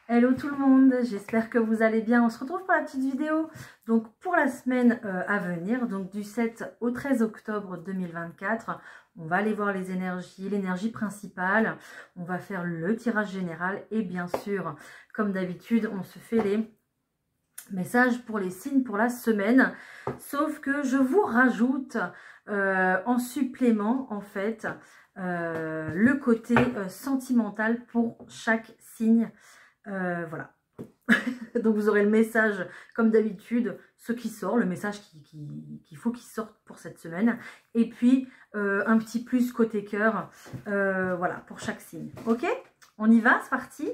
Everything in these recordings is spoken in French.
Hello tout le monde, j'espère que vous allez bien. On se retrouve pour la petite vidéo donc pour la semaine à venir, donc du 7 au 13 octobre 2024. On va aller voir les énergies, l'énergie principale. On va faire le tirage général et bien sûr, comme d'habitude, on se fait les messages pour les signes pour la semaine. Sauf que je vous rajoute en supplément en fait le côté sentimental pour chaque signe. Voilà. Donc vous aurez le message comme d'habitude, ce qui sort, le message qu'il faut qu'il sorte pour cette semaine. Et puis un petit plus côté cœur, voilà, pour chaque signe. Ok, on y va, c'est parti.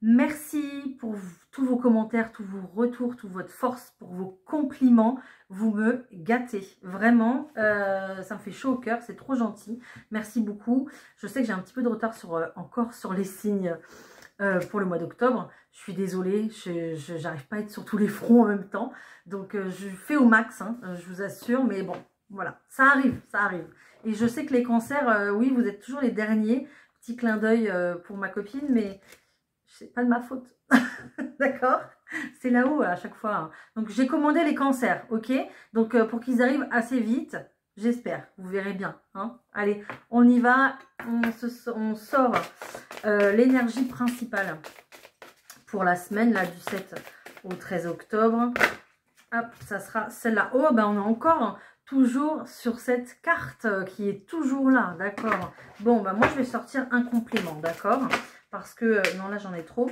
Merci pour tous vos commentaires, tous vos retours, toute votre force, pour vos compliments. Vous me gâtez. Vraiment, ça me fait chaud au cœur, c'est trop gentil. Merci beaucoup. Je sais que j'ai un petit peu de retard encore sur les signes pour le mois d'octobre. Je suis désolée, je n'arrive pas à être sur tous les fronts en même temps. Donc, je fais au max, hein, je vous assure. Mais bon, voilà, ça arrive, ça arrive. Et je sais que les cancers, oui, vous êtes toujours les derniers. Petit clin d'œil pour ma copine, mais c'est pas de ma faute. D'accord? C'est là-haut à chaque fois. Hein. Donc, j'ai commandé les cancers, ok? Donc, pour qu'ils arrivent assez vite, j'espère. Vous verrez bien. Hein. Allez, on y va. On sort l'énergie principale pour la semaine là du 7 au 13 octobre. Hop, ça sera celle-là. Oh, ben on est encore toujours sur cette carte qui est toujours là, d'accord. Bon, ben moi je vais sortir un complément, d'accord. Parce que, non là j'en ai trop.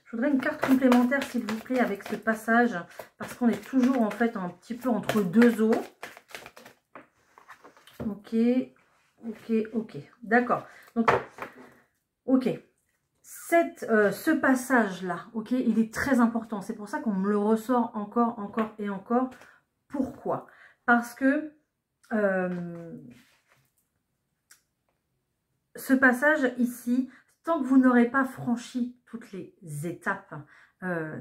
Je voudrais une carte complémentaire s'il vous plaît avec ce passage. Parce qu'on est toujours en fait un petit peu entre deux eaux. Ok, ok, ok. D'accord. Donc, ok. Ce passage-là, ok, il est très important. C'est pour ça qu'on me le ressort encore et encore. Pourquoi? Parce que ce passage ici, tant que vous n'aurez pas franchi toutes les étapes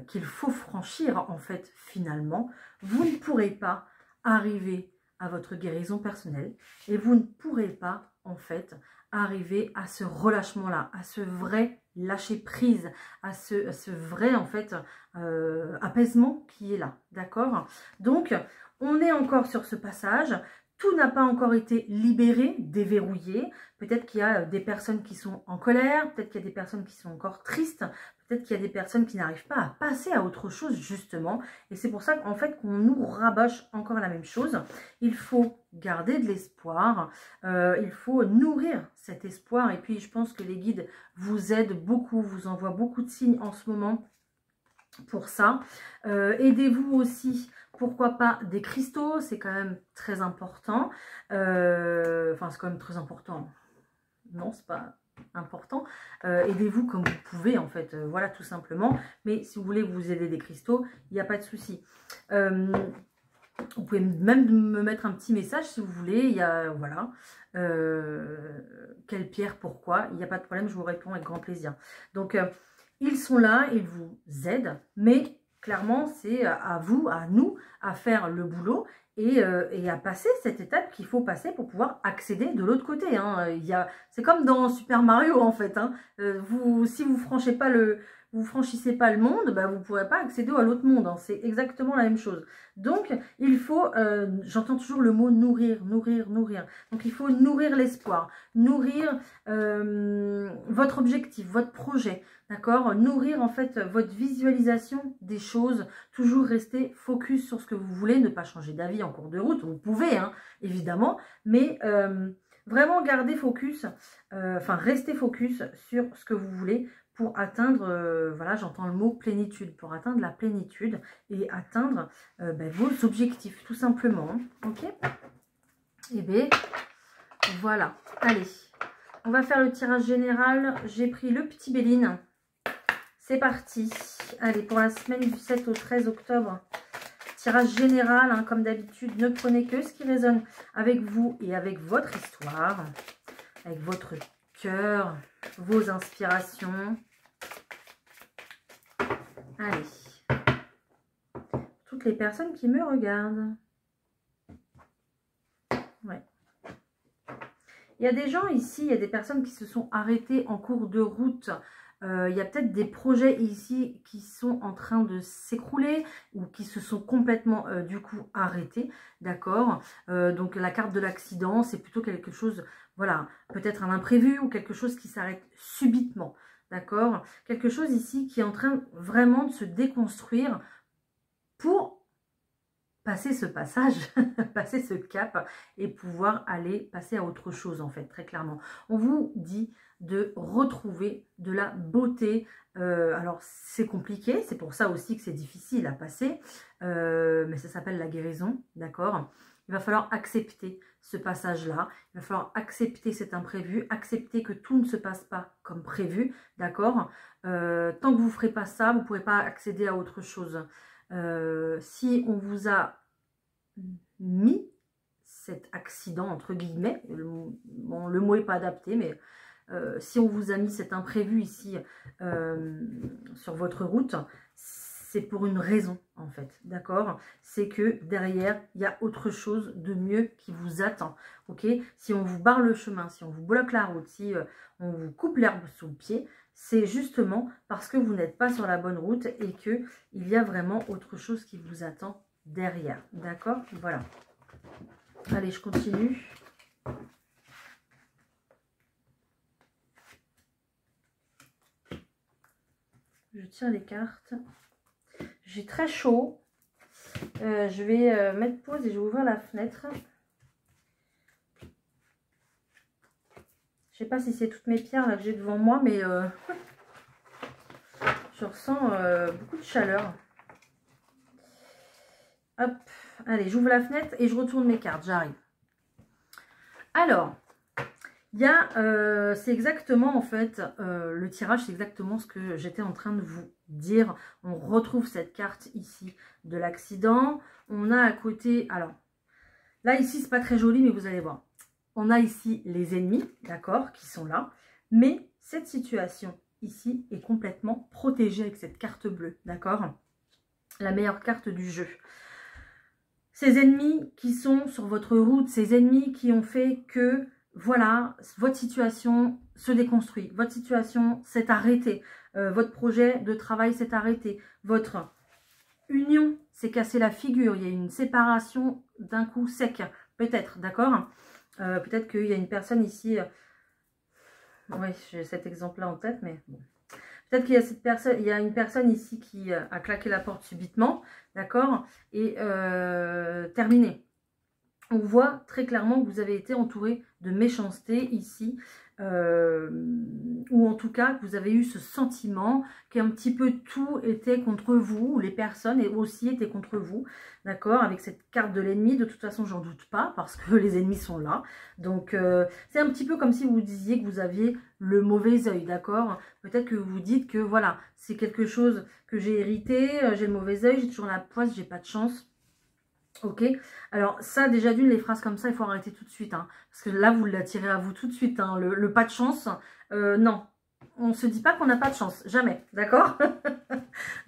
qu'il faut franchir, en fait, finalement, vous ne pourrez pas arriver à votre guérison personnelle et vous ne pourrez pas, en fait, arriver à ce relâchement-là, à ce vrai lâcher prise, à ce vrai, en fait, apaisement qui est là, d'accord? Donc, on est encore sur ce passage. Tout n'a pas encore été libéré, déverrouillé. Peut-être qu'il y a des personnes qui sont en colère, peut-être qu'il y a des personnes qui sont encore tristes, peut-être qu'il y a des personnes qui n'arrivent pas à passer à autre chose, justement. Et c'est pour ça qu'en fait, qu'on nous rabâche encore la même chose. Il faut garder de l'espoir, il faut nourrir cet espoir. Et puis, je pense que les guides vous aident beaucoup, vous envoient beaucoup de signes en ce moment pour ça. Aidez-vous aussi, pourquoi pas, des cristaux, c'est quand même très important. Enfin, c'est quand même très important. Non, c'est pas important. Aidez-vous comme vous pouvez, en fait. Voilà, tout simplement. Mais si vous voulez vous aider des cristaux, il n'y a pas de souci. Vous pouvez même me mettre un petit message si vous voulez. Il y a, voilà. Quelle pierre, pourquoi? Il n'y a pas de problème, je vous réponds avec grand plaisir. Donc, ils sont là, ils vous aident, mais clairement, c'est à vous, à nous, à faire le boulot et à passer cette étape qu'il faut passer pour pouvoir accéder de l'autre côté. Hein. C'est comme dans Super Mario, en fait. Hein. Si vous franchissez pas le monde, bah, vous ne pourrez pas accéder à l'autre monde. Hein. C'est exactement la même chose. Donc, il faut, j'entends toujours le mot nourrir, nourrir, nourrir. Donc, il faut nourrir l'espoir, nourrir votre objectif, votre projet. D'accord? Nourrir en fait votre visualisation des choses, toujours rester focus sur ce que vous voulez, ne pas changer d'avis en cours de route, vous pouvez hein, évidemment, mais vraiment garder focus, enfin rester focus sur ce que vous voulez pour atteindre, voilà j'entends le mot plénitude, pour atteindre la plénitude et atteindre vos objectifs tout simplement, ok? Et bien voilà, allez, on va faire le tirage général, j'ai pris le petit Béline. C'est parti. Allez, pour la semaine du 7 au 13 octobre, tirage général, hein, comme d'habitude, ne prenez que ce qui résonne avec vous et avec votre histoire, avec votre cœur, vos inspirations. Allez. Toutes les personnes qui me regardent. Ouais. Il y a des gens ici, il y a des personnes qui se sont arrêtées en cours de route Il y a peut-être des projets ici qui sont en train de s'écrouler ou qui se sont complètement du coup arrêtés, d'accord. Donc la carte de l'accident, c'est plutôt quelque chose, voilà, peut-être un imprévu ou quelque chose qui s'arrête subitement, d'accord. Quelque chose ici qui est en train vraiment de se déconstruire pour passer ce passage, passer ce cap et pouvoir aller passer à autre chose en fait, très clairement. On vous dit de retrouver de la beauté. Alors c'est compliqué, c'est pour ça aussi que c'est difficile à passer, mais ça s'appelle la guérison, d'accord. Il va falloir accepter ce passage-là, il va falloir accepter cet imprévu, accepter que tout ne se passe pas comme prévu, d'accord. Tant que vous ne ferez pas ça, vous ne pourrez pas accéder à autre chose. Si on vous a mis cet accident, entre guillemets, bon, le mot n'est pas adapté, mais si on vous a mis cet imprévu ici sur votre route, c'est pour une raison en fait, d'accord. C'est que derrière, il y a autre chose de mieux qui vous attend, ok. Si on vous barre le chemin, si on vous bloque la route, si on vous coupe l'herbe sous le pied, c'est justement parce que vous n'êtes pas sur la bonne route et qu'il y a vraiment autre chose qui vous attend derrière, d'accord. Voilà. Allez, je continue. Je tire les cartes. J'ai très chaud. Je vais mettre pause et je vais ouvrir la fenêtre. Je sais pas si c'est toutes mes pierres là que j'ai devant moi, mais je ressens beaucoup de chaleur. Hop, allez, j'ouvre la fenêtre et je retourne mes cartes, j'arrive. Alors, il y a, c'est exactement en fait, le tirage, c'est exactement ce que j'étais en train de vous dire. On retrouve cette carte ici de l'accident. On a à côté, alors, là ici, c'est pas très joli, mais vous allez voir. On a ici les ennemis, d'accord, qui sont là. Mais cette situation ici est complètement protégée avec cette carte bleue, d'accord. La meilleure carte du jeu. Ces ennemis qui sont sur votre route, ces ennemis qui ont fait que, voilà, votre situation se déconstruit, votre situation s'est arrêtée, votre projet de travail s'est arrêté, votre union s'est cassée la figure, il y a une séparation d'un coup sec, peut-être, d'accord. Peut-être qu'il y a une personne ici, oui, j'ai cet exemple-là en tête, mais bon. Peut-être qu'il y a cette personne, il y a une personne ici qui a claqué la porte subitement, d'accord, et terminé. On voit très clairement que vous avez été entouré de méchanceté ici, ou en tout cas que vous avez eu ce sentiment qu'un petit peu tout était contre vous, ou les personnes aussi étaient contre vous, d'accord, avec cette carte de l'ennemi. De toute façon, j'en doute pas, parce que les ennemis sont là. Donc, c'est un petit peu comme si vous disiez que vous aviez le mauvais œil, d'accord. Peut-être que vous vous dites que, voilà, c'est quelque chose que j'ai hérité, j'ai le mauvais œil, j'ai toujours la poisse, j'ai pas de chance. Ok, alors ça déjà d'une, les phrases comme ça, il faut arrêter tout de suite, hein, parce que là vous l'attirez à vous tout de suite, hein, le pas de chance, non, on se dit pas qu'on n'a pas de chance, jamais, d'accord.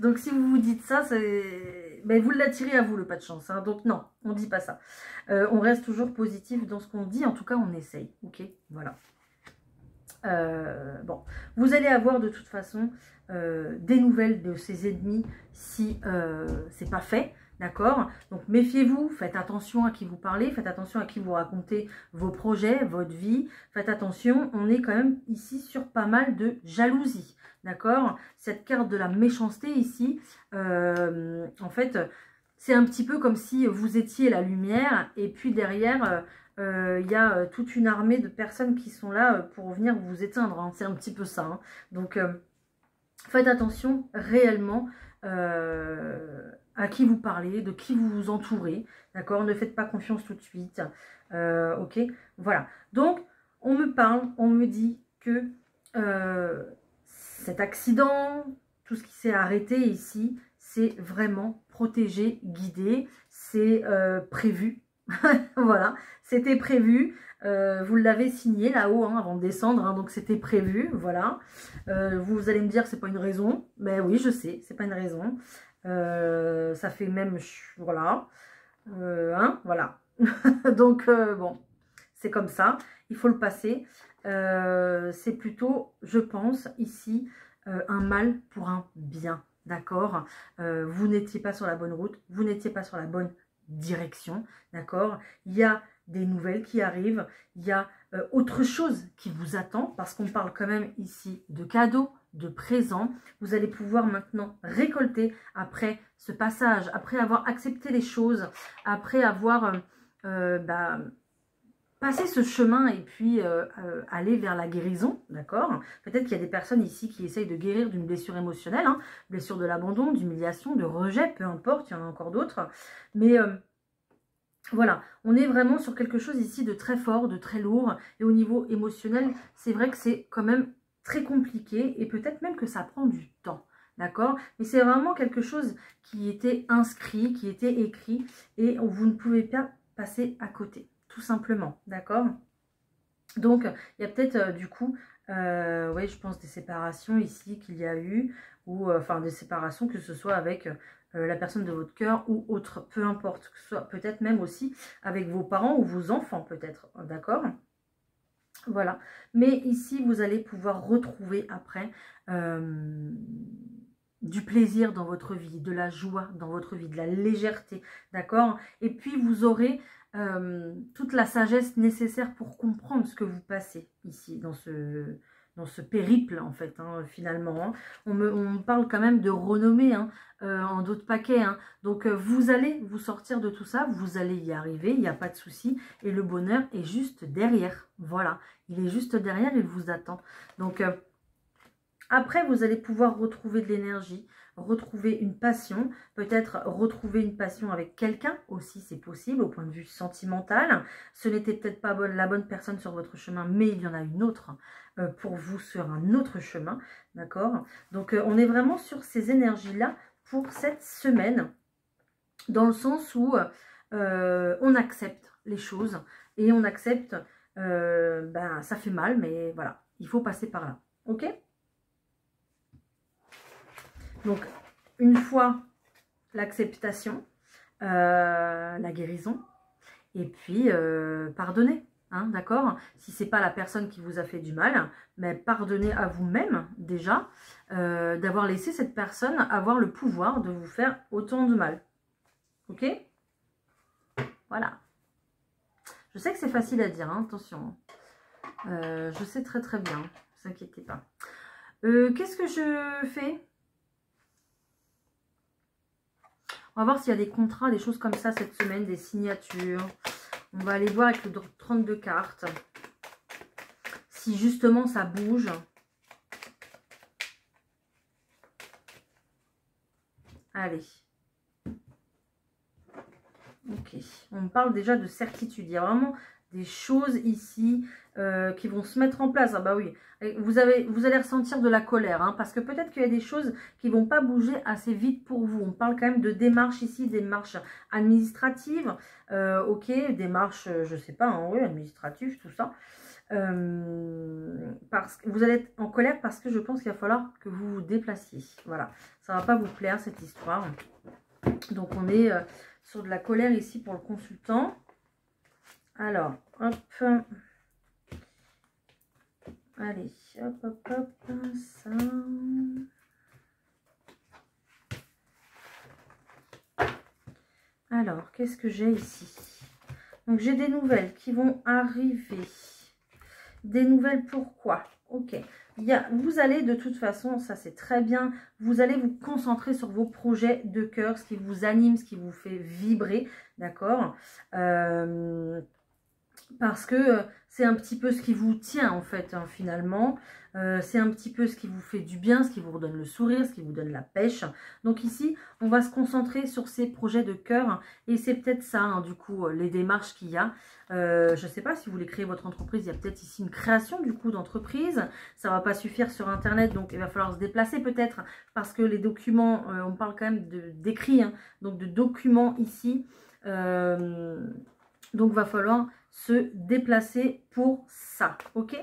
Donc si vous vous dites ça, ben, vous l'attirez à vous le pas de chance, hein, donc non, on dit pas ça. On reste toujours positif dans ce qu'on dit, en tout cas on essaye, ok, voilà. Bon, vous allez avoir de toute façon des nouvelles de ces ennemis si c'est pas fait. D'accord? Donc, méfiez-vous, faites attention à qui vous parlez, faites attention à qui vous racontez vos projets, votre vie. Faites attention, on est quand même ici sur pas mal de jalousie. D'accord? Cette carte de la méchanceté ici, en fait, c'est un petit peu comme si vous étiez la lumière et puis derrière, il y a toute une armée de personnes qui sont là pour venir vous éteindre. Hein. C'est un petit peu ça. Hein. Donc, faites attention réellement à qui vous parlez, de qui vous vous entourez, d'accord. Ne faites pas confiance tout de suite, ok, voilà. Donc, on me parle, on me dit que cet accident, tout ce qui s'est arrêté ici, c'est vraiment protégé, guidé, c'est prévu, voilà, c'était prévu. Vous l'avez signé là-haut hein, avant de descendre, hein, donc c'était prévu, voilà. Vous allez me dire que c'est pas une raison, mais oui, je sais, c'est pas une raison. Ça fait même, voilà, hein, voilà. Donc bon, c'est comme ça, il faut le passer. C'est plutôt, je pense, ici, un mal pour un bien, d'accord? Vous n'étiez pas sur la bonne route, vous n'étiez pas sur la bonne direction, d'accord? Il y a des nouvelles qui arrivent, il y a autre chose qui vous attend, parce qu'on parle quand même ici de cadeaux, de présents. Vous allez pouvoir maintenant récolter après ce passage, après avoir accepté les choses, après avoir passé ce chemin et puis aller vers la guérison, d'accord? Peut-être qu'il y a des personnes ici qui essayent de guérir d'une blessure émotionnelle, hein, blessure de l'abandon, d'humiliation, de rejet, peu importe, il y en a encore d'autres, mais voilà, on est vraiment sur quelque chose ici de très fort, de très lourd. Et au niveau émotionnel, c'est vrai que c'est quand même très compliqué. Et peut-être même que ça prend du temps, d'accord? Mais c'est vraiment quelque chose qui était inscrit, qui était écrit. Et vous ne pouvez pas passer à côté, tout simplement, d'accord? Donc, il y a peut-être du coup, oui, je pense des séparations ici qu'il y a eu. Ou enfin des séparations, que ce soit avec la personne de votre cœur ou autre, peu importe, que ce soit peut-être même aussi avec vos parents ou vos enfants peut-être, d'accord? Voilà, mais ici vous allez pouvoir retrouver après du plaisir dans votre vie, de la joie dans votre vie, de la légèreté, d'accord? Et puis vous aurez toute la sagesse nécessaire pour comprendre ce que vous passez ici dans ce périple en fait, hein, finalement. Hein. On me parle quand même de renommée hein, en d'autres paquets. Hein. Donc vous allez vous sortir de tout ça, vous allez y arriver, il n'y a pas de souci. Et le bonheur est juste derrière. Voilà, il est juste derrière, il vous attend. Donc après, vous allez pouvoir retrouver de l'énergie, retrouver une passion, peut-être retrouver une passion avec quelqu'un aussi, c'est possible au point de vue sentimental. Ce n'était peut-être pas la bonne personne sur votre chemin, mais il y en a une autre pour vous sur un autre chemin, d'accord? Donc on est vraiment sur ces énergies-là pour cette semaine, dans le sens où on accepte les choses et on accepte, ça fait mal, mais voilà, il faut passer par là, ok? Donc, une fois l'acceptation, la guérison, et puis pardonner, hein, d'accord? Si ce n'est pas la personne qui vous a fait du mal, mais pardonnez à vous-même déjà d'avoir laissé cette personne avoir le pouvoir de vous faire autant de mal. Ok? Voilà. Je sais que c'est facile à dire, hein, attention. Je sais très très bien, ne vous inquiétez pas. Qu'est-ce que je fais ? On va voir s'il y a des contrats, des choses comme ça cette semaine, des signatures. On va aller voir avec le 32 cartes. Si justement ça bouge. Allez. Ok. On me parle déjà de certitude. Il y a vraiment des choses ici qui vont se mettre en place. Ah bah oui. Vous allez ressentir de la colère. Hein, parce que peut-être qu'il y a des choses qui ne vont pas bouger assez vite pour vous. On parle quand même de démarches ici, démarches administratives. Ok, démarches, je sais pas, hein, oui, administratives, tout ça. Parce que vous allez être en colère parce que je pense qu'il va falloir que vous vous déplaciez. Voilà. Ça ne va pas vous plaire cette histoire. Donc on est sur de la colère ici pour le consultant. Alors, hop. Allez, hop, hop, hop, ça. Alors, qu'est-ce que j'ai ici? Donc, j'ai des nouvelles qui vont arriver. Des nouvelles pourquoi? Ok. Vous allez de toute façon, ça c'est très bien, vous allez vous concentrer sur vos projets de cœur, ce qui vous anime, ce qui vous fait vibrer, d'accord? Parce que c'est un petit peu ce qui vous tient en fait, hein, finalement. C'est un petit peu ce qui vous fait du bien, ce qui vous redonne le sourire, ce qui vous donne la pêche. Donc ici, on va se concentrer sur ces projets de cœur. Et c'est peut-être ça, hein, du coup, les démarches qu'il y a. Je ne sais pas si vous voulez créer votre entreprise. Il y a peut-être ici une création, du coup, d'entreprise. Ça ne va pas suffire sur Internet. Donc, il va falloir se déplacer peut-être. Parce que les documents, on parle quand même d'écrits. Hein, donc, de documents ici. Donc, il va falloir se déplacer pour ça. Ok?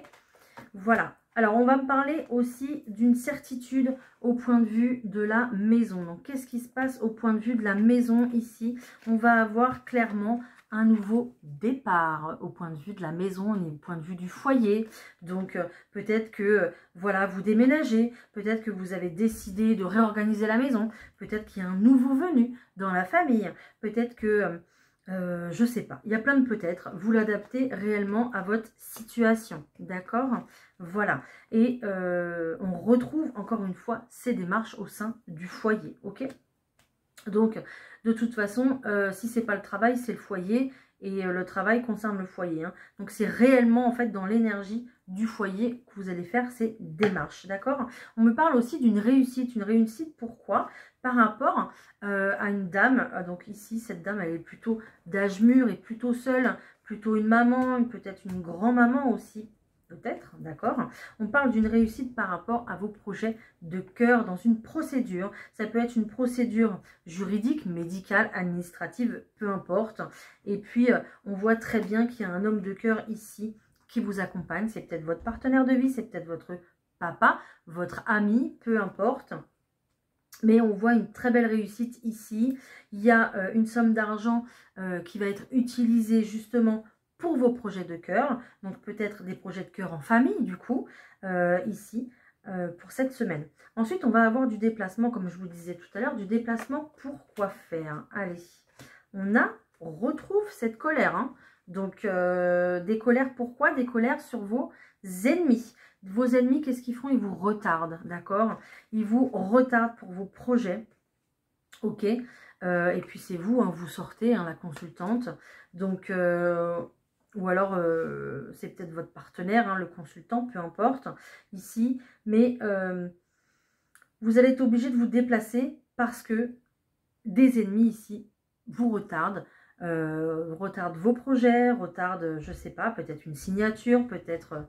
Voilà. Alors, on va me parler aussi d'une certitude au point de vue de la maison. Donc, qu'est-ce qui se passe au point de vue de la maison ici? On va avoir clairement un nouveau départ au point de vue de la maison, au point de vue du foyer. Donc, peut-être que, voilà, vous déménagez. Peut-être que vous avez décidé de réorganiser la maison. Peut-être qu'il y a un nouveau venu dans la famille. Peut-être que... je sais pas, il y a plein de peut-être, vous l'adaptez réellement à votre situation, d'accord? Voilà, et on retrouve encore une fois ces démarches au sein du foyer, ok? Donc, de toute façon, si c'est pas le travail, c'est le foyer, et le travail concerne le foyer, hein. Donc, c'est réellement en fait dans l'énergie du foyer que vous allez faire ces démarches, d'accord? On me parle aussi d'une réussite. Une réussite, pourquoi? Par rapport à une dame. Donc ici, cette dame, elle est plutôt d'âge mûr et plutôt seule, plutôt une maman, peut-être une grand-maman aussi, peut-être, d'accord? On parle d'une réussite par rapport à vos projets de cœur dans une procédure. Ça peut être une procédure juridique, médicale, administrative, peu importe. Et puis, on voit très bien qu'il y a un homme de cœur ici qui vous accompagne. C'est peut-être votre partenaire de vie, c'est peut-être votre papa, votre ami, peu importe. Mais on voit une très belle réussite ici. Il y a une somme d'argent qui va être utilisée justement pour vos projets de cœur. Donc peut-être des projets de cœur en famille du coup, ici, pour cette semaine. Ensuite, on va avoir du déplacement, comme je vous disais tout à l'heure, du déplacement pour quoi faire? Allez, on retrouve cette colère, hein. Donc, des colères, pourquoi? Des colères sur vos ennemis. Vos ennemis, qu'est-ce qu'ils font? Ils vous retardent, d'accord? Ils vous retardent pour vos projets, ok? Et puis, c'est vous, hein, vous sortez, hein, la consultante. Donc, ou alors, c'est peut-être votre partenaire, hein, le consultant, peu importe, ici. Mais vous allez être obligé de vous déplacer parce que des ennemis ici vous retardent. Retarde vos projets, retarde, je sais pas, peut-être une signature, peut-être,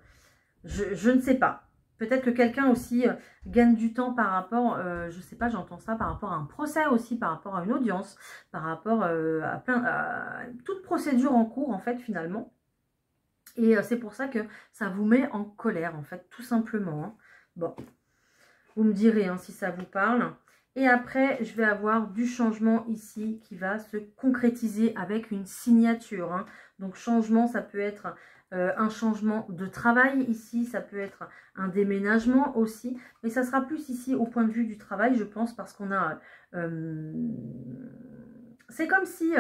je ne sais pas. Peut-être que quelqu'un aussi gagne du temps par rapport, je sais pas, j'entends ça par rapport à un procès aussi, par rapport à une audience, par rapport à toute procédure en cours en fait finalement. Et c'est pour ça que ça vous met en colère en fait, tout simplement, hein. Bon, vous me direz hein, si ça vous parle. Et après, je vais avoir du changement ici qui va se concrétiser avec une signature, hein. Donc, changement, ça peut être un changement de travail ici. Ça peut être un déménagement aussi. Mais ça sera plus ici au point de vue du travail, je pense, parce qu'on a... c'est comme si...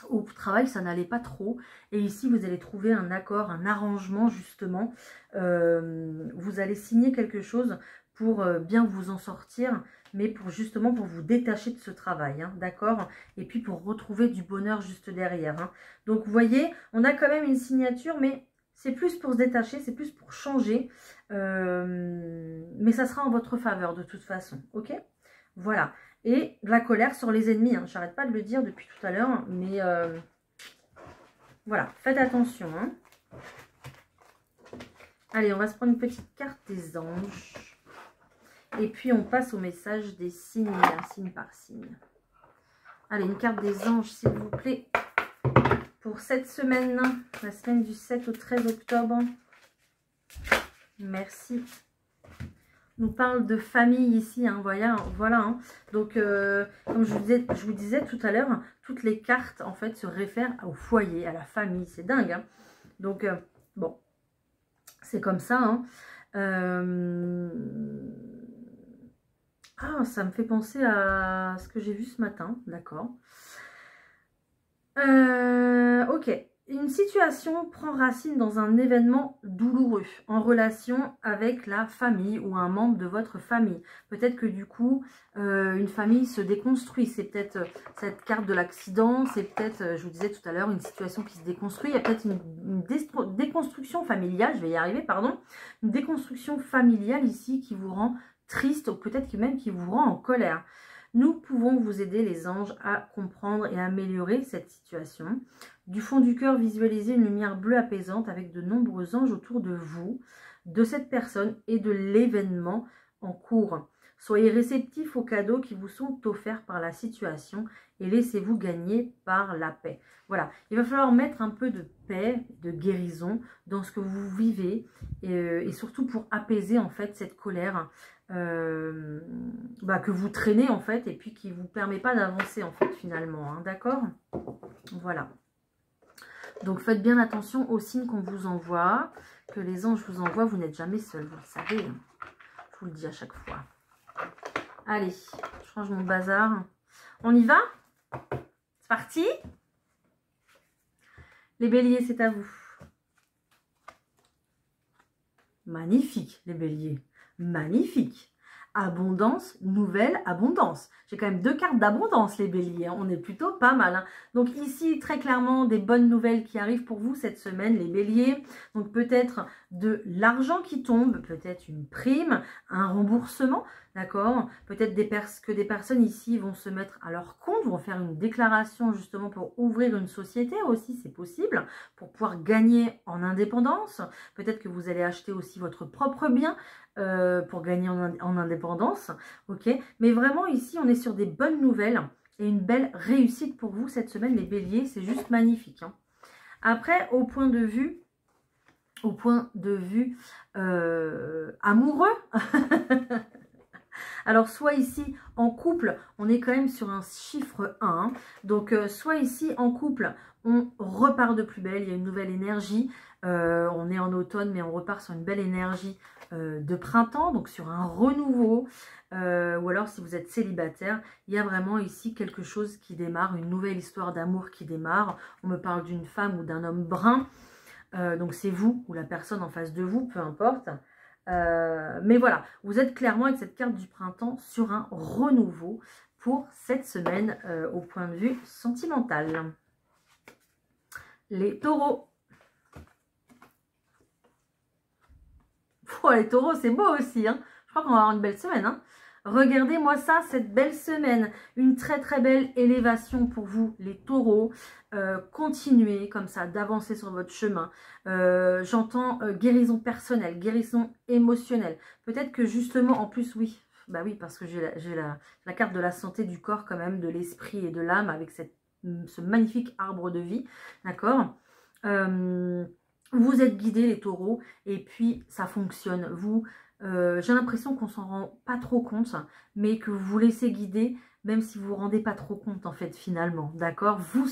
au travail, ça n'allait pas trop. Et ici, vous allez trouver un accord, un arrangement, justement. Vous allez signer quelque chose pour bien vous en sortir, mais pour justement pour vous détacher de ce travail, hein, d'accord? Et puis pour retrouver du bonheur juste derrière, hein. Donc, vous voyez, on a quand même une signature, mais c'est plus pour se détacher, c'est plus pour changer. Mais ça sera en votre faveur de toute façon, ok? Voilà. Et de la colère sur les ennemis, hein. J'arrête pas de le dire depuis tout à l'heure, mais voilà, faites attention, hein. Allez, on va se prendre une petite carte des anges. Et puis, on passe au message des signes, signe par signe. Allez, une carte des anges, s'il vous plaît, pour cette semaine, la semaine du 7 au 13 octobre. Merci. Nous parle de famille ici, hein, voilà, hein. Donc, comme je vous disais tout à l'heure, toutes les cartes, en fait, se réfèrent au foyer, à la famille. C'est dingue, hein. Donc, bon, c'est comme ça, hein. Ah, ça me fait penser à ce que j'ai vu ce matin, d'accord. Ok. Une situation prend racine dans un événement douloureux en relation avec la famille ou un membre de votre famille. Peut-être que du coup, une famille se déconstruit. C'est peut-être cette carte de l'accident, c'est peut-être, je vous disais tout à l'heure, une situation qui se déconstruit. Il y a peut-être une déconstruction familiale, je vais y arriver, pardon. Une déconstruction familiale ici qui vous rend triste ou peut-être même qui vous rend en colère. Nous pouvons vous aider, les anges, à comprendre et à améliorer cette situation. Du fond du cœur, visualisez une lumière bleue apaisante avec de nombreux anges autour de vous, de cette personne et de l'événement en cours. Soyez réceptifs aux cadeaux qui vous sont offerts par la situation et laissez-vous gagner par la paix. Voilà, il va falloir mettre un peu de paix, de guérison dans ce que vous vivez et surtout pour apaiser en fait cette colère que vous traînez en fait et puis qui ne vous permet pas d'avancer en fait finalement, hein, d'accord? Voilà. Donc faites bien attention aux signes qu'on vous envoie, que les anges vous envoient, vous n'êtes jamais seul, vous le savez, hein. Je vous le dis à chaque fois. Allez, je change mon bazar. On y va? C'est parti? Les béliers, c'est à vous. Magnifique, les béliers. Magnifique. Abondance, nouvelle abondance. J'ai quand même 2 cartes d'abondance, les béliers. On est plutôt pas mal, hein. Donc ici, très clairement, des bonnes nouvelles qui arrivent pour vous cette semaine, les béliers. Donc peut-être de l'argent qui tombe, peut-être une prime, un remboursement, d'accord? Peut-être que des personnes ici vont se mettre à leur compte, vont faire une déclaration justement pour ouvrir une société aussi, c'est possible, pour pouvoir gagner en indépendance. Peut-être que vous allez acheter aussi votre propre bien, pour gagner en indépendance, ok? Mais vraiment ici on est sur des bonnes nouvelles et une belle réussite pour vous cette semaine, les béliers, c'est juste magnifique, hein. Après, au point de vue amoureux, alors soit ici en couple, on est quand même sur un chiffre 1, hein. Donc soit ici en couple, on repart de plus belle, il y a une nouvelle énergie, on est en automne mais on repart sur une belle énergie de printemps, donc sur un renouveau, ou alors si vous êtes célibataire, il y a vraiment ici quelque chose qui démarre, une nouvelle histoire d'amour qui démarre. On me parle d'une femme ou d'un homme brun, donc c'est vous ou la personne en face de vous, peu importe. Mais voilà, vous êtes clairement avec cette carte du printemps sur un renouveau pour cette semaine au point de vue sentimental. Les taureaux. Oh, les taureaux, c'est beau aussi, hein. Je crois qu'on va avoir une belle semaine, hein. Regardez-moi ça, cette belle semaine. Une très très belle élévation pour vous, les taureaux. Continuez comme ça, d'avancer sur votre chemin. J'entends guérison personnelle, guérison émotionnelle. Peut-être que justement, en plus, oui. Bah oui, parce que j'ai la carte de la santé du corps quand même, de l'esprit et de l'âme avec ce magnifique arbre de vie. D'accord? Vous êtes guidés, les taureaux, et puis ça fonctionne. J'ai l'impression qu'on s'en rend pas trop compte, mais que vous vous laissez guider, même si vous vous rendez pas trop compte, en fait, finalement. D'accord? Vous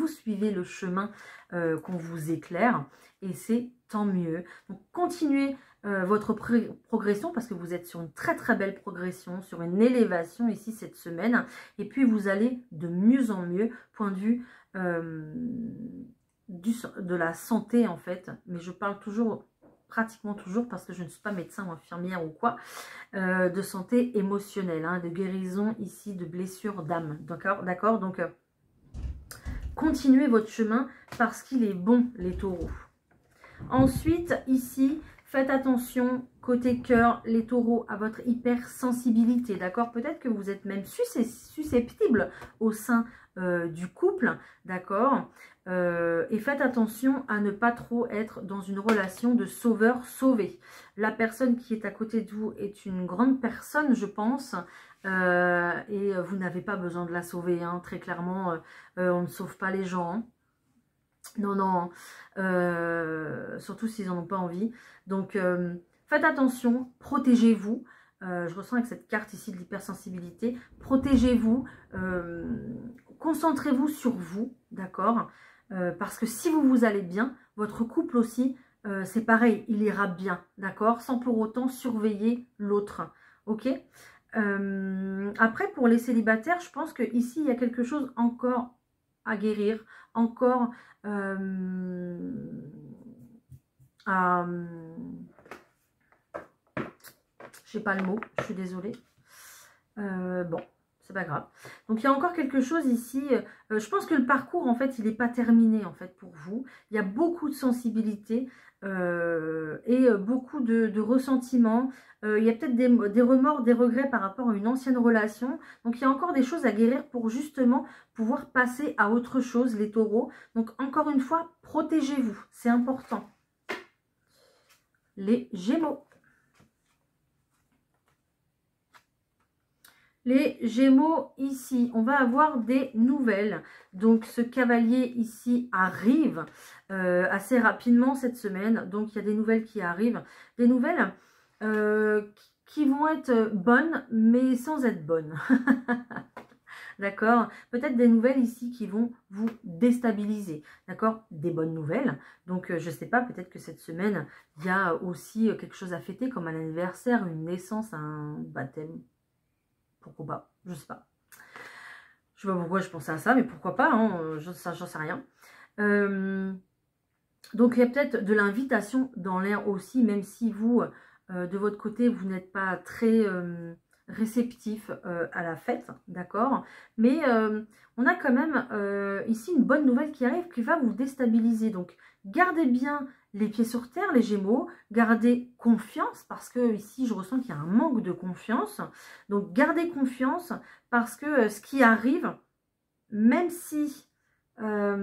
suivez le chemin qu'on vous éclaire, et c'est tant mieux. Donc, continuez votre progression, parce que vous êtes sur une très très belle progression, sur une élévation ici cette semaine, et puis vous allez de mieux en mieux, point de vue de la santé en fait, mais je parle pratiquement toujours, parce que je ne suis pas médecin ou infirmière ou quoi, de santé émotionnelle, hein, de guérison ici, de blessures d'âme, d'accord, donc continuez votre chemin parce qu'il est bon, les taureaux. Ensuite, ici, faites attention, côté cœur, les taureaux, à votre hypersensibilité, d'accord? Peut-être que vous êtes même susceptible au sein du couple, d'accord? Et faites attention à ne pas trop être dans une relation de sauveur-sauvé. La personne qui est à côté de vous est une grande personne, je pense, et vous n'avez pas besoin de la sauver, hein, très clairement, on ne sauve pas les gens, hein. Non, non, surtout s'ils n'en ont pas envie. Donc, faites attention, protégez-vous. Je ressens avec cette carte ici de l'hypersensibilité. Protégez-vous, concentrez-vous sur vous, d'accord? Parce que si vous allez bien, votre couple aussi, c'est pareil, il ira bien, d'accord? Sans pour autant surveiller l'autre, ok? Après, pour les célibataires, je pense qu'ici, il y a quelque chose encore à guérir, encore j'ai pas le mot, je suis désolée. Bon, c'est pas grave. Donc il y a encore quelque chose ici. Je pense que le parcours en fait, il n'est pas terminé en fait pour vous. Il y a beaucoup de sensibilité et beaucoup de ressentiments. Il y a peut-être des remords, des regrets par rapport à une ancienne relation. Donc il y a encore des choses à guérir pour justement pouvoir passer à autre chose, les taureaux. Donc encore une fois, protégez-vous, c'est important. Les Gémeaux. Les Gémeaux, ici, on va avoir des nouvelles. Donc, ce cavalier ici arrive assez rapidement cette semaine. Donc, il y a des nouvelles qui arrivent. Des nouvelles qui vont être bonnes, mais sans être bonnes. D'accord? Peut-être des nouvelles ici qui vont vous déstabiliser. D'accord? Des bonnes nouvelles. Donc, je ne sais pas, peut-être que cette semaine, il y a aussi quelque chose à fêter, comme un anniversaire, une naissance, un baptême. Pourquoi pas? Je sais pas. Je sais pas pourquoi je pensais à ça, mais pourquoi pas, hein, j'en sais rien. Donc il y a peut-être de l'invitation dans l'air aussi, même si vous, de votre côté, vous n'êtes pas très réceptif à la fête, d'accord? Mais on a quand même ici une bonne nouvelle qui arrive, qui va vous déstabiliser. Donc gardez bien les pieds sur terre, les Gémeaux, gardez confiance, parce que ici je ressens qu'il y a un manque de confiance. Donc gardez confiance, parce que ce qui arrive, même si la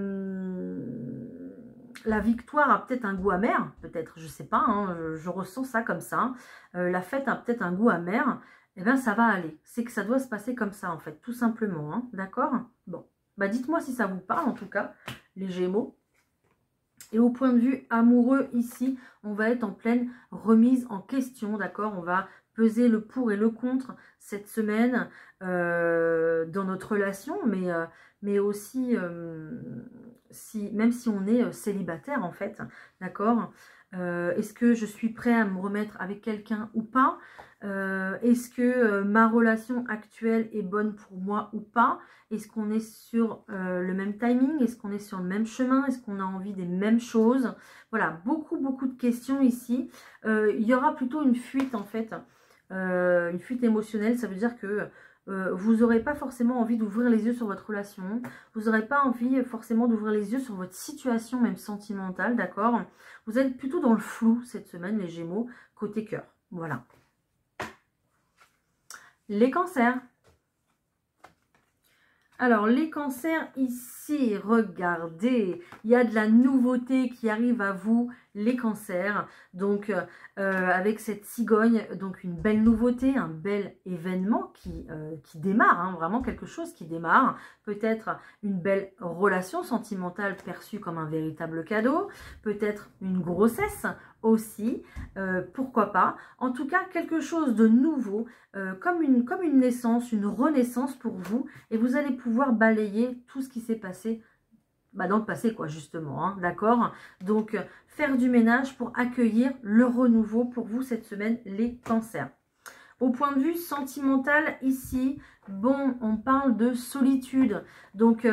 victoire a peut-être un goût amer, peut-être, je sais pas, hein, je ressens ça comme ça, la fête a peut-être un goût amer, et bien ça va aller. C'est que ça doit se passer comme ça en fait, tout simplement, hein, d'accord? Bon, bah dites-moi si ça vous parle en tout cas, les Gémeaux. Et au point de vue amoureux, ici, on va être en pleine remise en question, d'accord? On va peser le pour et le contre cette semaine dans notre relation, mais aussi, même si on est célibataire, en fait, d'accord? Est-ce que je suis prêt à me remettre avec quelqu'un ou pas? Est-ce que ma relation actuelle est bonne pour moi ou pas? Est-ce qu'on est sur le même timing? Est-ce qu'on est sur le même chemin? Est-ce qu'on a envie des mêmes choses? Voilà, beaucoup de questions ici. Il y aura plutôt une fuite en fait, une fuite émotionnelle. Ça veut dire que vous n'aurez pas forcément envie d'ouvrir les yeux sur votre relation. Vous n'aurez pas envie forcément d'ouvrir les yeux sur votre situation même sentimentale, d'accord? Vous êtes plutôt dans le flou cette semaine, les Gémeaux, côté cœur. Voilà. Les cancers. Alors, les cancers ici, regardez, il y a de la nouveauté qui arrive à vous, les cancers. Donc, avec cette cigogne, donc une belle nouveauté, un bel événement qui démarre, hein, vraiment quelque chose qui démarre. Peut-être une belle relation sentimentale perçue comme un véritable cadeau. Peut-être une grossesse aussi, pourquoi pas. En tout cas, quelque chose de nouveau, comme une naissance, une renaissance pour vous. Et vous allez pouvoir balayer tout ce qui s'est passé dans le passé, quoi, justement, hein, d'accord? Donc, faire du ménage pour accueillir le renouveau pour vous cette semaine, les cancers. Au point de vue sentimental, ici, bon, on parle de solitude. Donc,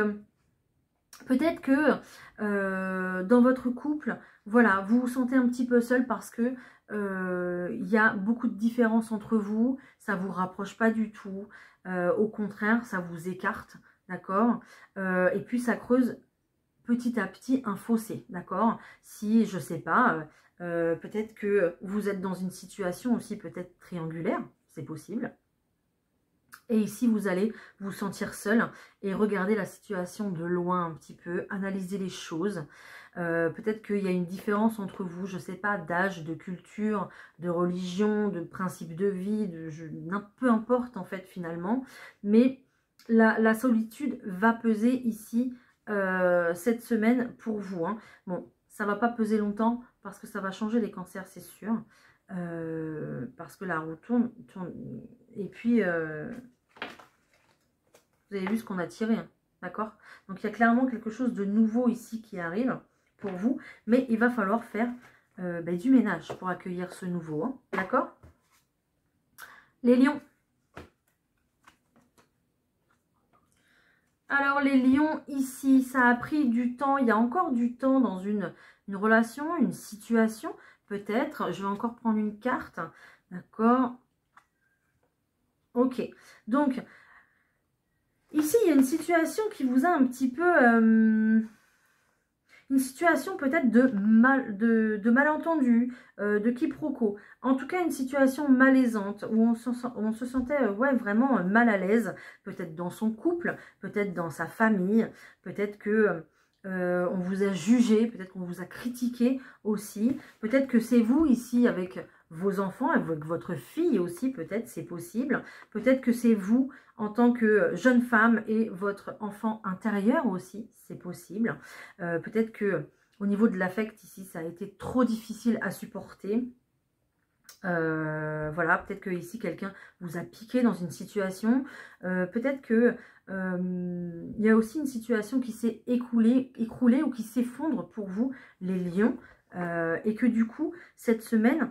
peut-être que dans votre couple, voilà, vous vous sentez un petit peu seul parce que il y a beaucoup de différences entre vous, ça ne vous rapproche pas du tout, au contraire, ça vous écarte, d'accord? Et puis ça creuse petit à petit un fossé, d'accord? Si, je sais pas, peut-être que vous êtes dans une situation aussi peut-être triangulaire, c'est possible. Et ici, vous allez vous sentir seul et regarder la situation de loin un petit peu, analyser les choses. Peut-être qu'il y a une différence entre vous, je ne sais pas, d'âge, de culture, de religion, de principe de vie, peu importe en fait finalement. Mais la solitude va peser ici cette semaine pour vous. Hein. Bon, ça ne va pas peser longtemps parce que ça va changer les cancers, c'est sûr. Parce que la roue tourne. Et puis... vous avez vu ce qu'on a tiré, hein, d'accord? Donc, il y a clairement quelque chose de nouveau ici qui arrive pour vous. Mais il va falloir faire du ménage pour accueillir ce nouveau, hein, d'accord? Les lions. Alors, les lions, ici, ça a pris du temps. Il y a encore du temps dans une relation, une situation, peut-être. Je vais encore prendre une carte, d'accord? Ok, donc... ici, il y a une situation qui vous a un petit peu... une situation peut-être de malentendu, de quiproquo. En tout cas, une situation malaisante où on se sentait ouais, vraiment mal à l'aise. Peut-être dans son couple, peut-être dans sa famille. Peut-être que on vous a jugé, peut-être qu'on vous a critiqué aussi. Peut-être que c'est vous ici avec vos enfants, avec votre fille aussi, peut-être, c'est possible. Peut-être que c'est vous, en tant que jeune femme, et votre enfant intérieur aussi, c'est possible. Peut-être que au niveau de l'affect, ici, ça a été trop difficile à supporter. Voilà, peut-être que ici quelqu'un vous a piqué dans une situation, peut-être que il y a aussi une situation qui s'est écroulée ou qui s'effondre pour vous, les lions, et que du coup cette semaine,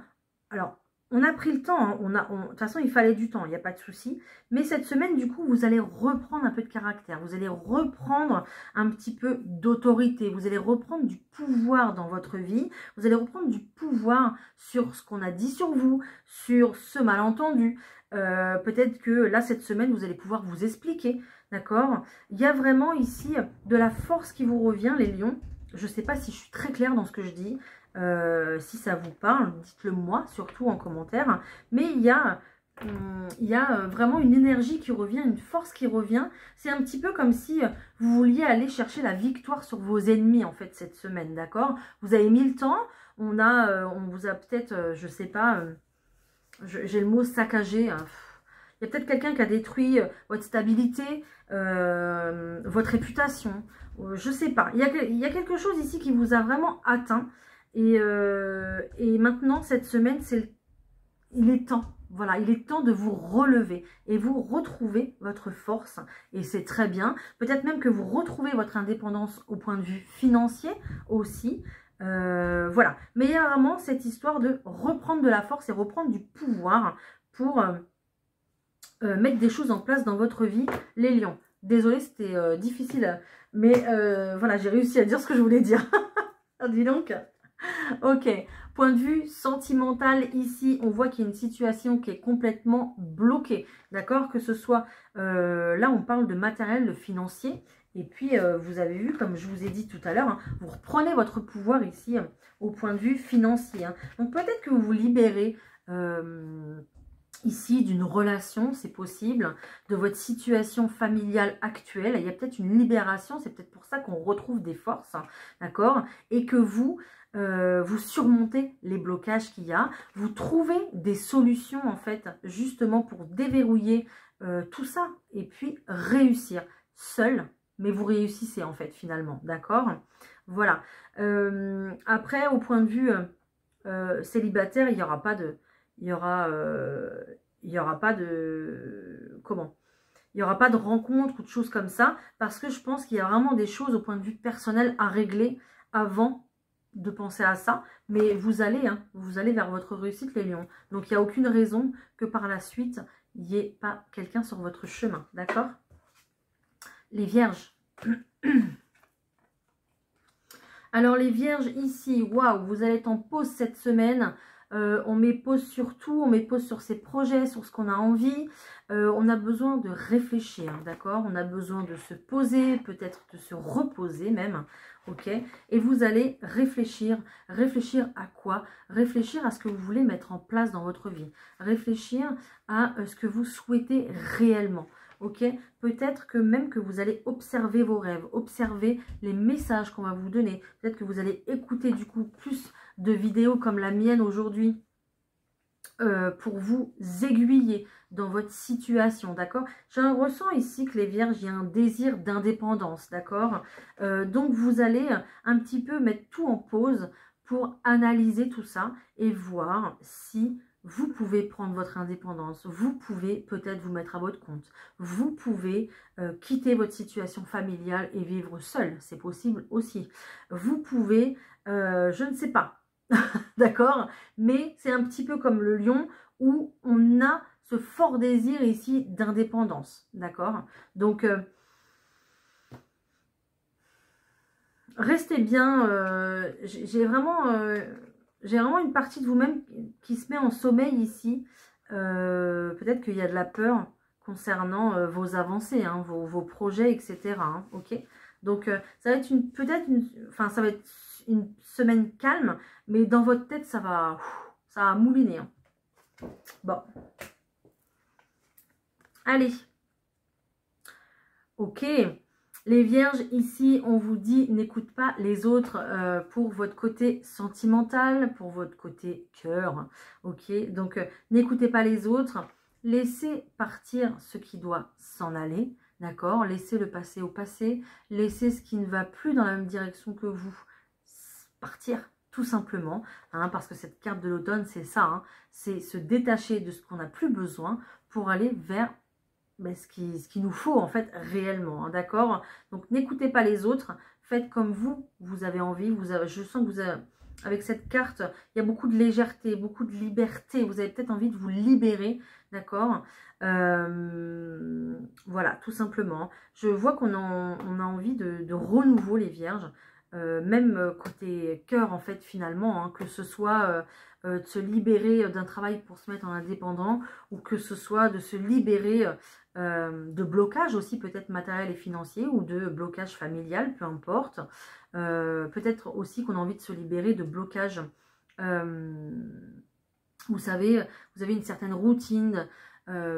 alors on a pris le temps, hein, de toute façon il fallait du temps, il n'y a pas de souci, mais cette semaine du coup vous allez reprendre un peu de caractère, vous allez reprendre un petit peu d'autorité, vous allez reprendre du pouvoir dans votre vie, vous allez reprendre du pouvoir sur ce qu'on a dit sur vous, sur ce malentendu. Peut-être que là cette semaine vous allez pouvoir vous expliquer, d'accord? Il y a vraiment ici de la force qui vous revient, les lions. Je ne sais pas si je suis très claire dans ce que je dis. Si ça vous parle, dites-le moi, surtout en commentaire. Mais il y a vraiment une énergie qui revient, une force qui revient. C'est un petit peu comme si vous vouliez aller chercher la victoire sur vos ennemis, en fait, cette semaine, d'accord? Vous avez mis le temps, on vous a peut-être, je sais pas, j'ai le mot saccagé. Il y a peut-être quelqu'un qui a détruit votre stabilité, votre réputation, je sais pas. Il y a quelque chose ici qui vous a vraiment atteint. Et maintenant, cette semaine, il est temps. Voilà, il est temps de vous relever et vous retrouver votre force. Et c'est très bien. Peut-être même que vous retrouvez votre indépendance au point de vue financier aussi. Voilà. Mais il y a vraiment cette histoire de reprendre de la force et reprendre du pouvoir pour mettre des choses en place dans votre vie, les lions. Désolée, c'était difficile. Mais voilà, j'ai réussi à dire ce que je voulais dire. Dis donc. Ok, point de vue sentimental, ici, on voit qu'il y a une situation qui est complètement bloquée, d'accord? Que ce soit, là, on parle de matériel, de financier, et puis, vous avez vu, comme je vous ai dit tout à l'heure, hein, vous reprenez votre pouvoir ici, au point de vue financier. Hein. Donc, peut-être que vous vous libérez ici d'une relation, c'est possible, de votre situation familiale actuelle. Il y a peut-être une libération, c'est peut-être pour ça qu'on retrouve des forces, hein, d'accord? Et que vous surmontez les blocages qu'il y a, vous trouvez des solutions en fait justement pour déverrouiller tout ça et puis réussir seul, mais vous réussissez en fait finalement, d'accord? Voilà. Après, au point de vue célibataire, il n'y aura pas de, il y aura pas de, comment? Il n'y aura pas de rencontre ou de choses comme ça, parce que je pense qu'il y a vraiment des choses au point de vue personnel à régler avant de penser à ça, mais vous allez vers votre réussite, les lions. Donc, il n'y a aucune raison que par la suite, il n'y ait pas quelqu'un sur votre chemin, d'accord? Les vierges. Alors, les vierges, ici, waouh, vous allez être en pause cette semaine. On met pause sur tout, on met pause sur ses projets, sur ce qu'on a envie. On a besoin de réfléchir, d'accord? On a besoin de se poser, peut-être de se reposer même, ok? Et vous allez réfléchir. Réfléchir à quoi? Réfléchir à ce que vous voulez mettre en place dans votre vie. Réfléchir à ce que vous souhaitez réellement. Ok, peut-être que même que vous allez observer vos rêves, observer les messages qu'on va vous donner. Peut-être que vous allez écouter du coup plus de vidéos comme la mienne aujourd'hui pour vous aiguiller dans votre situation, d'accord? Je ressens ici que les vierges, il y a un désir d'indépendance, d'accord? Donc vous allez un petit peu mettre tout en pause pour analyser tout ça et voir si vous pouvez prendre votre indépendance, vous pouvez peut-être vous mettre à votre compte, vous pouvez quitter votre situation familiale et vivre seul, c'est possible aussi. Vous pouvez, je ne sais pas, d'accord? Mais c'est un petit peu comme le lion où on a ce fort désir ici d'indépendance, d'accord? Donc, restez bien, j'ai vraiment une partie de vous-même qui se met en sommeil ici. Peut-être qu'il y a de la peur concernant vos avancées, hein, vos projets, etc. Hein, ok? Donc, ça va être ça va être une semaine calme, mais dans votre tête, ça va mouliner. Hein. Bon. Allez. Ok. Les vierges, ici, on vous dit, n'écoute pas les autres pour votre côté sentimental, pour votre côté cœur, ok? Donc, n'écoutez pas les autres, laissez partir ce qui doit s'en aller, d'accord? Laissez le passé au passé, laissez ce qui ne va plus dans la même direction que vous partir, tout simplement, hein, parce que cette carte de l'automne, c'est ça, hein, c'est se détacher de ce qu'on n'a plus besoin pour aller vers ce qu'il nous faut en fait réellement, hein, d'accord? Donc n'écoutez pas les autres, faites comme vous avez envie, je sens que avec cette carte, il y a beaucoup de légèreté, beaucoup de liberté, vous avez peut-être envie de vous libérer, d'accord? Voilà, tout simplement. Je vois qu'on a envie de renouveau les vierges, même côté cœur en fait finalement, hein, que ce soit de se libérer d'un travail pour se mettre en indépendant, ou que ce soit de se libérer de blocage aussi peut-être matériel et financier, ou de blocage familial, peu importe. Peut-être aussi qu'on a envie de se libérer de blocage, vous savez, vous avez une certaine routine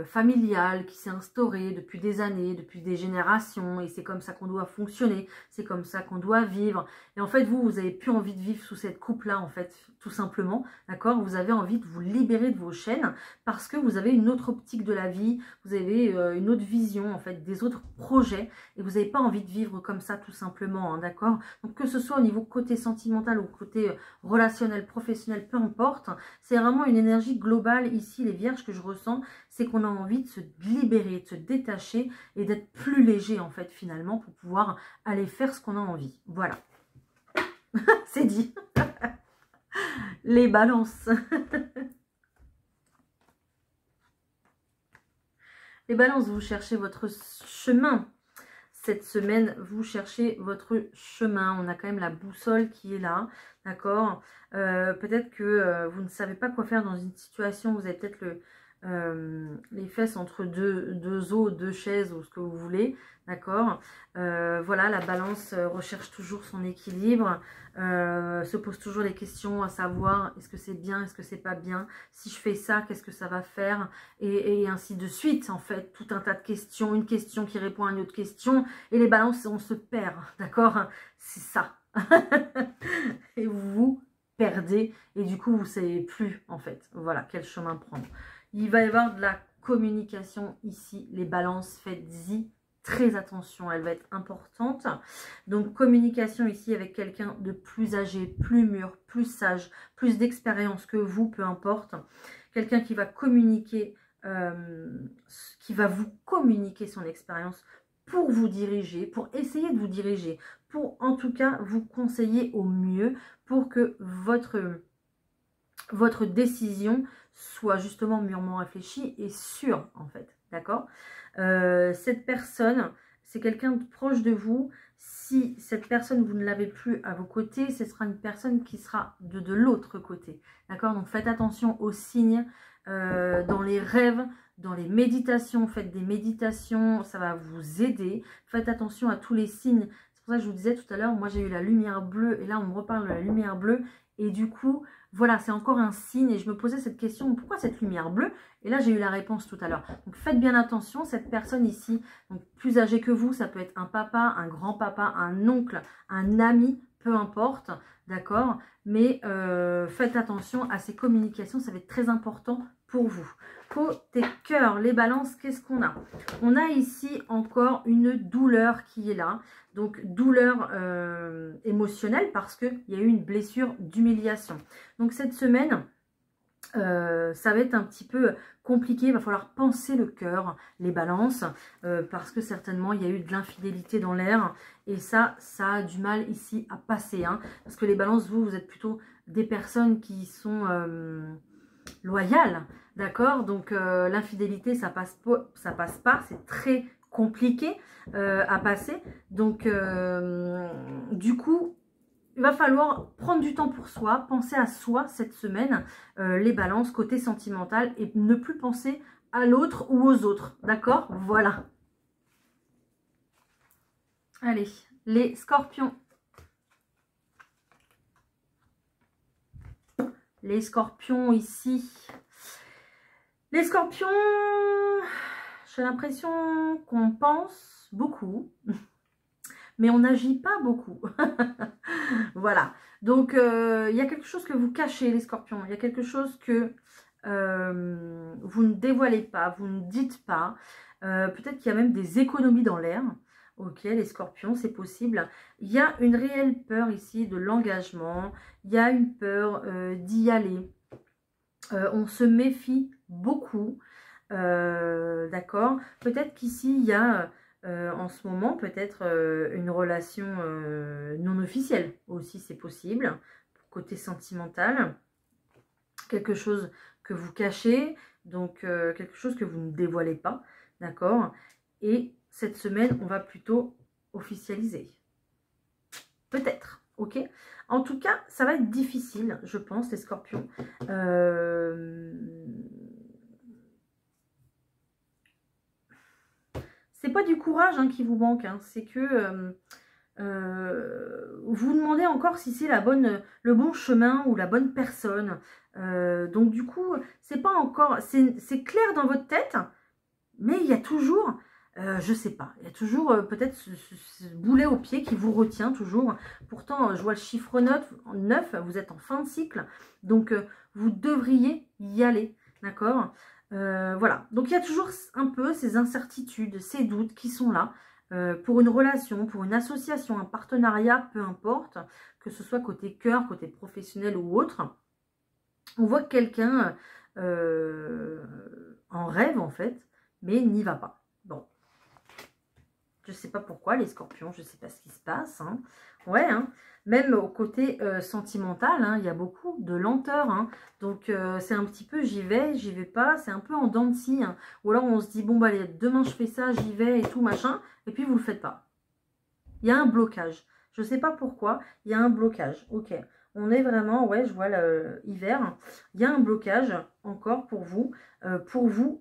familiale qui s'est instaurée depuis des années, depuis des générations, et c'est comme ça qu'on doit fonctionner, c'est comme ça qu'on doit vivre. Et en fait, vous avez plus envie de vivre sous cette coupe-là, en fait, tout simplement, d'accord? Vous avez envie de vous libérer de vos chaînes parce que vous avez une autre optique de la vie, vous avez une autre vision, en fait, des autres projets, et vous n'avez pas envie de vivre comme ça, tout simplement, hein, d'accord? Donc, que ce soit au niveau côté sentimental ou côté relationnel, professionnel, peu importe, c'est vraiment une énergie globale ici, les vierges, que je ressens, c'est qu'on a envie de se libérer, de se détacher et d'être plus léger en fait finalement pour pouvoir aller faire ce qu'on a envie. Voilà, c'est dit. Les balances. Les balances, vous cherchez votre chemin. Cette semaine, vous cherchez votre chemin. On a quand même la boussole qui est là, d'accord? Peut-être que vous ne savez pas quoi faire dans une situation. Vous avez peut-être les fesses entre deux os, deux chaises ou ce que vous voulez, d'accord? Voilà, la balance recherche toujours son équilibre, se pose toujours les questions à savoir est-ce que c'est bien, est-ce que c'est pas bien, si je fais ça, qu'est-ce que ça va faire, et ainsi de suite, en fait, tout un tas de questions, une question qui répond à une autre question, et les balances, on se perd, d'accord? C'est ça. Et vous perdez, et du coup, vous ne savez plus, en fait, voilà, quel chemin prendre. Il va y avoir de la communication ici, les balances, faites-y très attention, elle va être importante. Donc communication ici avec quelqu'un de plus âgé, plus mûr, plus sage, plus d'expérience que vous, peu importe. Quelqu'un qui va communiquer, qui va vous communiquer son expérience pour vous diriger, pour essayer de vous diriger, pour en tout cas vous conseiller au mieux pour que votre décision soit justement mûrement réfléchie et sûre en fait, d'accord? Cette personne, c'est quelqu'un de proche de vous. Si cette personne, vous ne l'avez plus à vos côtés, ce sera une personne qui sera de l'autre côté, d'accord? Donc faites attention aux signes, dans les rêves, dans les méditations, faites des méditations, ça va vous aider. Faites attention à tous les signes. C'est pour ça que je vous disais tout à l'heure, moi j'ai eu la lumière bleue et là on me reparle de la lumière bleue et du coup, voilà, c'est encore un signe et je me posais cette question, pourquoi cette lumière bleue? Et là, j'ai eu la réponse tout à l'heure. Donc, faites bien attention, cette personne ici, donc plus âgée que vous, ça peut être un papa, un grand-papa, un oncle, un ami, peu importe, d'accord? Mais faites attention à ces communications, ça va être très important pour vous. Côté cœur, les balances, qu'est-ce qu'on a? On a ici encore une douleur qui est là. Donc, douleur émotionnelle parce qu'il y a eu une blessure d'humiliation. Donc, cette semaine, ça va être un petit peu compliqué. Il va falloir penser le cœur, les balances, parce que certainement, il y a eu de l'infidélité dans l'air. Et ça a du mal ici à passer. Hein, parce que les balances, vous êtes plutôt des personnes qui sont loyales. D'accord? Donc, l'infidélité, ça passe pas. C'est très compliqué à passer. Donc, du coup, il va falloir prendre du temps pour soi, penser à soi cette semaine, les balances, côté sentimental, et ne plus penser à l'autre ou aux autres. D'accord? Voilà. Allez, les scorpions. Les scorpions ici. Les scorpions, j'ai l'impression qu'on pense beaucoup. mais on n'agit pas beaucoup. Voilà. Donc, il y a quelque chose que vous cachez, les scorpions. Il y a quelque chose que vous ne dévoilez pas, vous ne dites pas. Peut-être qu'il y a même des économies dans l'air. Ok, les scorpions, c'est possible. Il y a une réelle peur ici de l'engagement. Il y a une peur d'y aller. On se méfie beaucoup. D'accord. Peut-être qu'ici, il y a en ce moment, peut-être une relation non officielle aussi, c'est possible. Côté sentimental. Quelque chose que vous cachez. Donc, quelque chose que vous ne dévoilez pas. D'accord. Et cette semaine, on va plutôt officialiser. Peut-être, ok. En tout cas, ça va être difficile, je pense, les scorpions. C'est pas du courage hein, qui vous manque, hein. C'est que vous demandez encore si c'est le bon chemin ou la bonne personne. Donc du coup, c'est pas encore, c'est clair dans votre tête, mais il y a toujours, je sais pas, il y a toujours peut-être ce boulet au pied qui vous retient toujours. Pourtant, je vois le chiffre 9, vous êtes en fin de cycle, donc vous devriez y aller, d'accord. Voilà, donc il y a toujours un peu ces incertitudes, ces doutes qui sont là pour une relation, pour une association, un partenariat, peu importe, que ce soit côté cœur, côté professionnel ou autre. On voit quelqu'un en rêve en fait, mais il n'y va pas. Bon, je ne sais pas pourquoi les scorpions, je ne sais pas ce qui se passe. Hein. Ouais, hein. Même au côté sentimental, hein, il y a beaucoup de lenteur. Hein. Donc, c'est un petit peu j'y vais pas. C'est un peu en dents de scie. Hein. Ou alors, on se dit, bon, bah, allez, demain, je fais ça, j'y vais et tout, machin. Et puis, vous ne le faites pas. Il y a un blocage. Je ne sais pas pourquoi, il y a un blocage. Ok, on est vraiment, ouais, je vois l'hiver. Il y a un blocage encore pour vous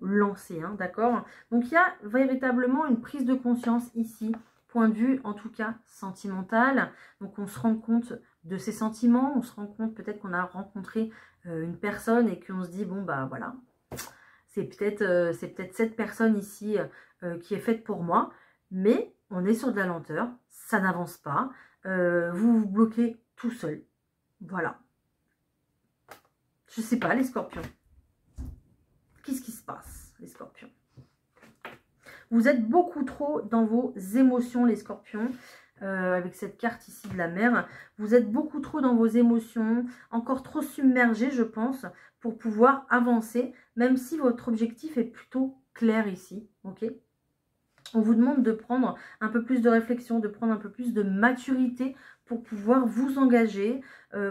lancer, hein, d'accord. Donc, il y a véritablement une prise de conscience ici. Point de vue, en tout cas, sentimental. Donc, on se rend compte de ses sentiments. On se rend compte peut-être qu'on a rencontré une personne et qu'on se dit, bon, bah voilà, c'est peut-être cette personne ici qui est faite pour moi. Mais on est sur de la lenteur. Ça n'avance pas. Vous vous bloquez tout seul. Voilà. Je ne sais pas, les scorpions. Qu'est-ce qui se passe, les scorpions? Vous êtes beaucoup trop dans vos émotions, les scorpions, avec cette carte ici de la mer. Vous êtes beaucoup trop dans vos émotions, encore trop submergés, je pense, pour pouvoir avancer, même si votre objectif est plutôt clair ici, ok? On vous demande de prendre un peu plus de réflexion, de prendre un peu plus de maturité pour pouvoir vous engager,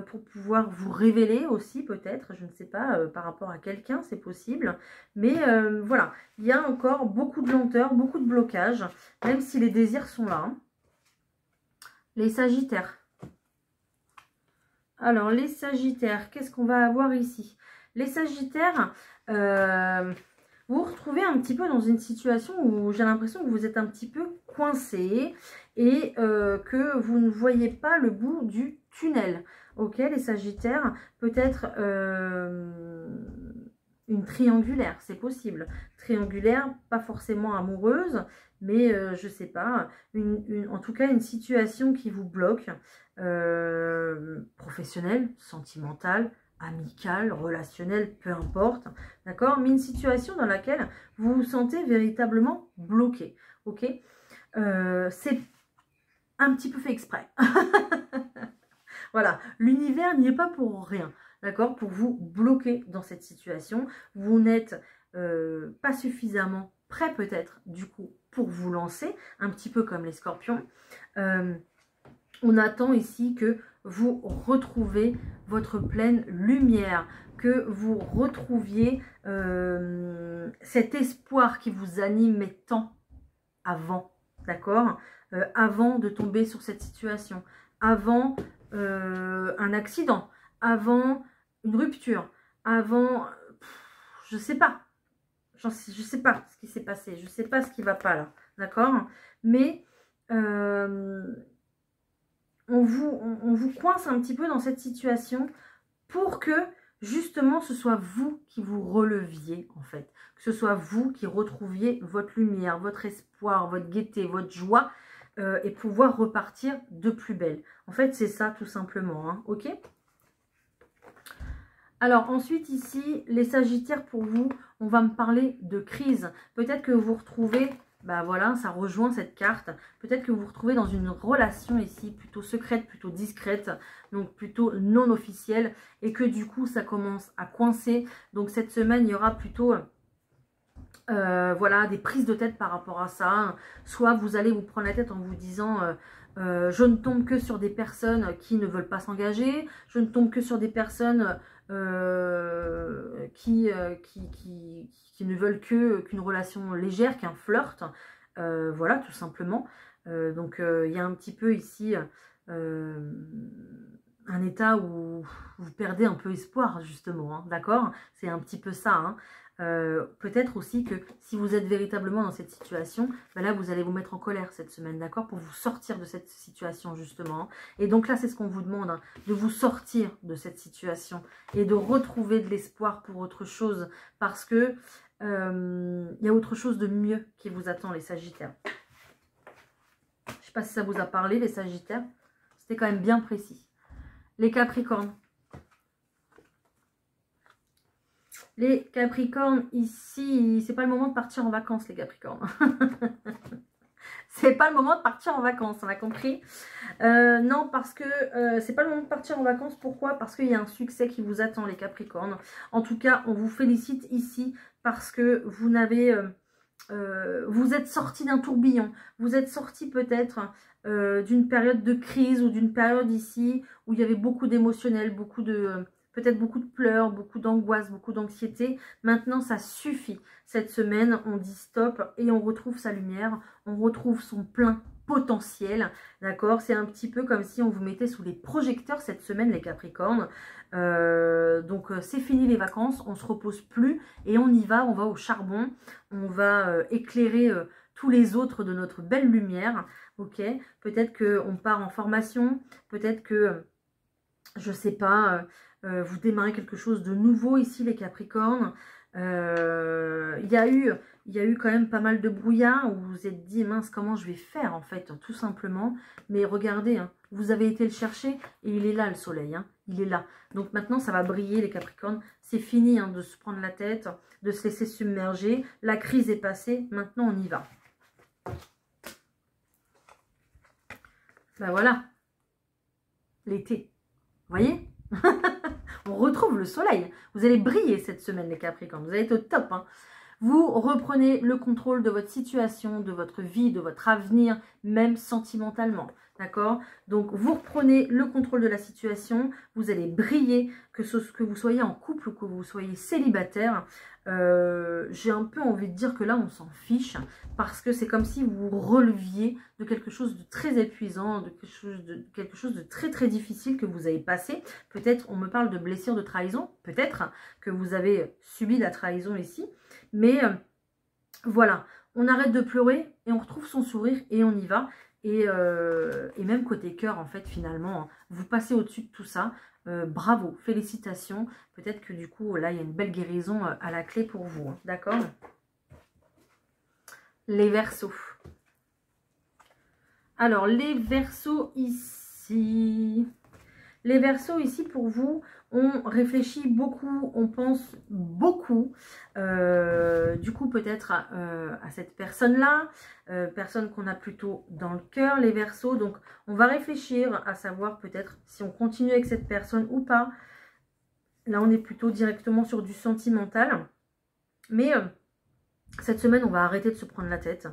pour pouvoir vous révéler aussi peut-être, je ne sais pas, par rapport à quelqu'un, c'est possible. Mais voilà, il y a encore beaucoup de lenteur, beaucoup de blocage, même si les désirs sont là. Hein. Les Sagittaires. Alors, les Sagittaires, qu'est-ce qu'on va avoir ici? Les Sagittaires... vous vous retrouvez un petit peu dans une situation où j'ai l'impression que vous êtes un petit peu coincé et que vous ne voyez pas le bout du tunnel. Ok, les Sagittaires, peut-être une triangulaire, c'est possible. Triangulaire, pas forcément amoureuse, mais je ne sais pas, en tout cas une situation qui vous bloque, professionnelle, sentimentale, amicale, relationnelle, peu importe, d'accord, mais une situation dans laquelle vous vous sentez véritablement bloqué, ok, c'est un petit peu fait exprès, voilà, l'univers n'y est pas pour rien, d'accord, pour vous bloquer dans cette situation, vous n'êtes pas suffisamment prêt peut-être, du coup, pour vous lancer, un petit peu comme les scorpions, on attend ici que vous retrouvez votre pleine lumière, que vous retrouviez cet espoir qui vous animait tant avant, d'accord, avant de tomber sur cette situation, avant un accident, avant une rupture, avant, je sais pas, je sais pas ce qui s'est passé, je sais pas ce qui va pas là, d'accord, mais on vous coince un petit peu dans cette situation pour que justement ce soit vous qui vous releviez en fait. Que ce soit vous qui retrouviez votre lumière, votre espoir, votre gaieté, votre joie et pouvoir repartir de plus belle. En fait, c'est ça tout simplement, hein, ok? Alors ensuite ici, les Sagittaires pour vous, on va me parler de crise. Peut-être que vous vous retrouvez, bah voilà, ça rejoint cette carte. Peut-être que vous vous retrouvez dans une relation ici, plutôt secrète, plutôt discrète, donc plutôt non officielle. Et que du coup, ça commence à coincer. Donc cette semaine, il y aura plutôt... voilà, des prises de tête par rapport à ça. Soit vous allez vous prendre la tête en vous disant je ne tombe que sur des personnes qui ne veulent pas s'engager, je ne tombe que sur des personnes qui ne veulent qu'une relation légère, qu'un flirt. Voilà, tout simplement. Donc il y a un petit peu ici un état où vous perdez un peu espoir, justement, hein, d'accord? C'est un petit peu ça, hein. Peut-être aussi que si vous êtes véritablement dans cette situation, ben là vous allez vous mettre en colère cette semaine, d'accord, pour vous sortir de cette situation justement. Et donc là c'est ce qu'on vous demande, hein, de vous sortir de cette situation et de retrouver de l'espoir pour autre chose, parce que y a autre chose de mieux qui vous attend, les Sagittaires. Je ne sais pas si ça vous a parlé, les Sagittaires, c'était quand même bien précis. Les Capricornes. Les Capricornes, ici, c'est pas le moment de partir en vacances, les Capricornes. C'est pas le moment de partir en vacances, on a compris? Non, parce que c'est pas le moment de partir en vacances. Pourquoi? Parce qu'il y a un succès qui vous attend, les Capricornes. En tout cas, on vous félicite ici parce que vous n'avez... vous êtes sorti d'un tourbillon. Vous êtes sorti peut-être d'une période de crise ou d'une période ici où il y avait beaucoup d'émotionnel, beaucoup de... peut-être beaucoup de pleurs, beaucoup d'angoisse, beaucoup d'anxiété. Maintenant, ça suffit. Cette semaine, on dit stop et on retrouve sa lumière. On retrouve son plein potentiel. D'accord? C'est un petit peu comme si on vous mettait sous les projecteurs cette semaine, les Capricornes. Donc, c'est fini les vacances. On ne se repose plus et on y va. On va au charbon. On va éclairer tous les autres de notre belle lumière. Ok? Peut-être qu'on part en formation. Peut-être que, je sais pas... vous démarrez quelque chose de nouveau ici, les Capricornes. Il y a eu quand même pas mal de brouillard où vous vous êtes dit, mince, comment je vais faire en fait, tout simplement. Mais regardez, hein, vous avez été le chercher et il est là le soleil, hein, il est là. Donc maintenant, ça va briller, les Capricornes. C'est fini hein, de se prendre la tête, de se laisser submerger. La crise est passée, maintenant on y va. Ben voilà, l'été, vous voyez? On retrouve le soleil. Vous allez briller cette semaine, les Capricornes. Vous allez être au top. Hein. Vous reprenez le contrôle de votre situation, de votre vie, de votre avenir, même sentimentalement. D'accord? Donc, vous reprenez le contrôle de la situation. Vous allez briller, que vous soyez en couple ou que vous soyez célibataire. J'ai un peu envie de dire que là, on s'en fiche. Parce que c'est comme si vous releviez de quelque chose de très épuisant, de quelque chose de très très difficile que vous avez passé. Peut-être, on me parle de blessure, de trahison. Peut-être que vous avez subi la trahison ici. Mais voilà, on arrête de pleurer et on retrouve son sourire et on y va. Et même côté cœur, en fait, finalement, vous passez au-dessus de tout ça. Bravo, félicitations. Peut-être que du coup, là, il y a une belle guérison à la clé pour vous. Hein, d'accord? Les Verseaux. Alors, les Verseaux ici... Les Verseaux ici, pour vous, on réfléchit beaucoup, on pense beaucoup, du coup peut-être à cette personne-là, personne qu'on a plutôt dans le cœur, les Verseaux. Donc on va réfléchir à savoir peut-être si on continue avec cette personne ou pas. Là on est plutôt directement sur du sentimental. Mais cette semaine on va arrêter de se prendre la tête.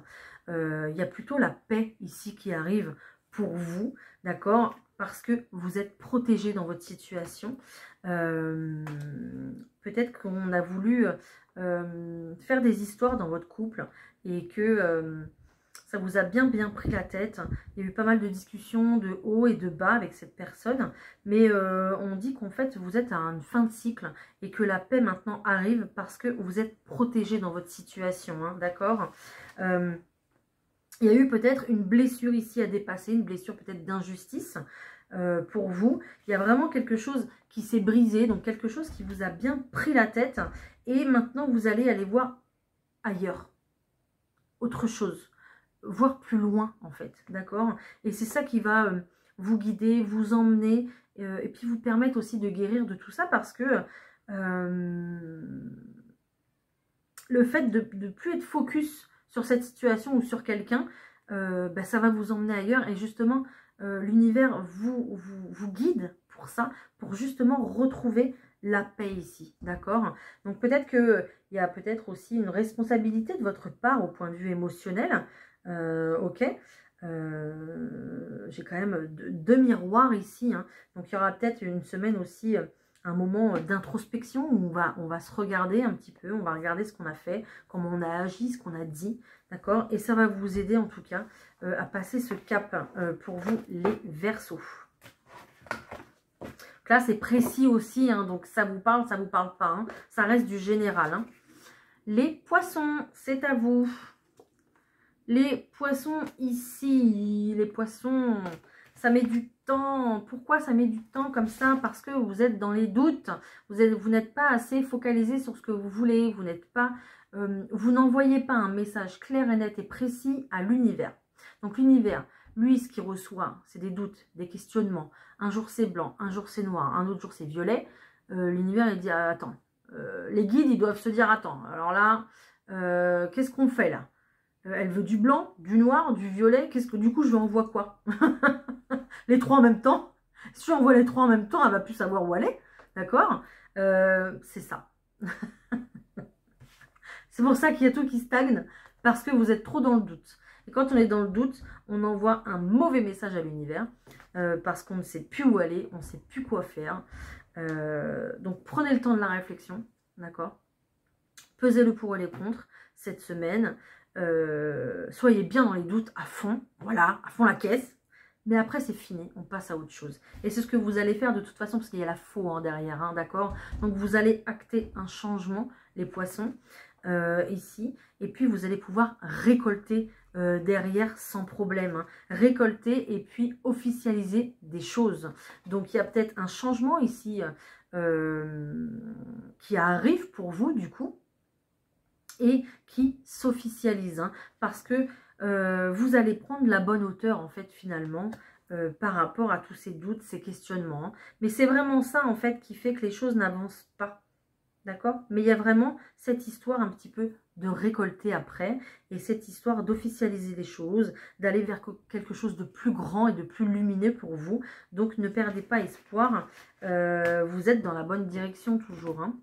Il y a plutôt la paix ici qui arrive pour vous, d'accord ? Parce que vous êtes protégé dans votre situation. Peut-être qu'on a voulu faire des histoires dans votre couple et que ça vous a bien pris la tête. Il y a eu pas mal de discussions de haut et de bas avec cette personne. Mais on dit qu'en fait, vous êtes à une fin de cycle et que la paix maintenant arrive parce que vous êtes protégé dans votre situation. Hein, d'accord ? Il y a eu peut-être une blessure ici à dépasser, une blessure peut-être d'injustice pour vous. Il y a vraiment quelque chose qui s'est brisé, donc quelque chose qui vous a bien pris la tête. Et maintenant, vous allez aller voir ailleurs, autre chose. voir plus loin en fait, d'accord? Et c'est ça qui va vous guider, vous emmener et puis vous permettre aussi de guérir de tout ça parce que le fait de ne plus être focus sur cette situation ou sur quelqu'un, bah, ça va vous emmener ailleurs et justement l'univers vous guide pour ça, pour justement retrouver la paix ici, d'accord? Donc peut-être qu'il y a peut-être aussi une responsabilité de votre part au point de vue émotionnel, ok? J'ai quand même deux miroirs ici, hein. Donc il y aura peut-être une semaine aussi, un moment d'introspection où on va se regarder un petit peu, on va regarder ce qu'on a fait, comment on a agi, ce qu'on a dit, d'accord? Et ça va vous aider en tout cas à passer ce cap pour vous les Verseaux. Donc là c'est précis aussi, hein, donc ça vous parle pas, hein, ça reste du général, hein. Les Poissons, c'est à vous. Les Poissons ici, les Poissons, ça met du temps. Pourquoi ça met du temps comme ça? Parce que vous êtes dans les doutes, vous n'êtes pas assez focalisé sur ce que vous voulez, vous n'êtes pas, vous n'envoyez pas un message clair et net et précis à l'univers. Donc l'univers, lui, ce qu'il reçoit, c'est des doutes, des questionnements. Un jour c'est blanc, un jour c'est noir, un autre jour c'est violet. L'univers, il dit, attends, les guides, ils doivent se dire, attends, alors là, qu'est-ce qu'on fait là? Elle veut du blanc, du noir, du violet. Qu'est-ce que du coup je lui envoie quoi? Les trois en même temps. Si je envoie les trois en même temps, elle va plus savoir où aller. D'accord? C'est ça. C'est pour ça qu'il y a tout qui stagne. Parce que vous êtes trop dans le doute. Et quand on est dans le doute, on envoie un mauvais message à l'univers. Parce qu'on ne sait plus où aller. On ne sait plus quoi faire. Donc prenez le temps de la réflexion. D'accord? Pesez le pour et les contre cette semaine. Soyez bien dans les doutes à fond, voilà, à fond la caisse, mais après c'est fini, on passe à autre chose. Et c'est ce que vous allez faire de toute façon, parce qu'il y a la faux hein, derrière, hein, d'accord? Donc vous allez acter un changement, les Poissons, ici, et puis vous allez pouvoir récolter derrière sans problème, hein. Récolter et puis officialiser des choses. Donc il y a peut-être un changement ici qui arrive pour vous du coup, et qui s'officialise, hein, parce que vous allez prendre la bonne hauteur en fait finalement par rapport à tous ces doutes, ces questionnements, hein. Mais c'est vraiment ça en fait qui fait que les choses n'avancent pas, d'accord? Mais il y a vraiment cette histoire un petit peu de récolter après et cette histoire d'officialiser les choses, d'aller vers quelque chose de plus grand et de plus lumineux pour vous. Donc ne perdez pas espoir, vous êtes dans la bonne direction toujours, hein.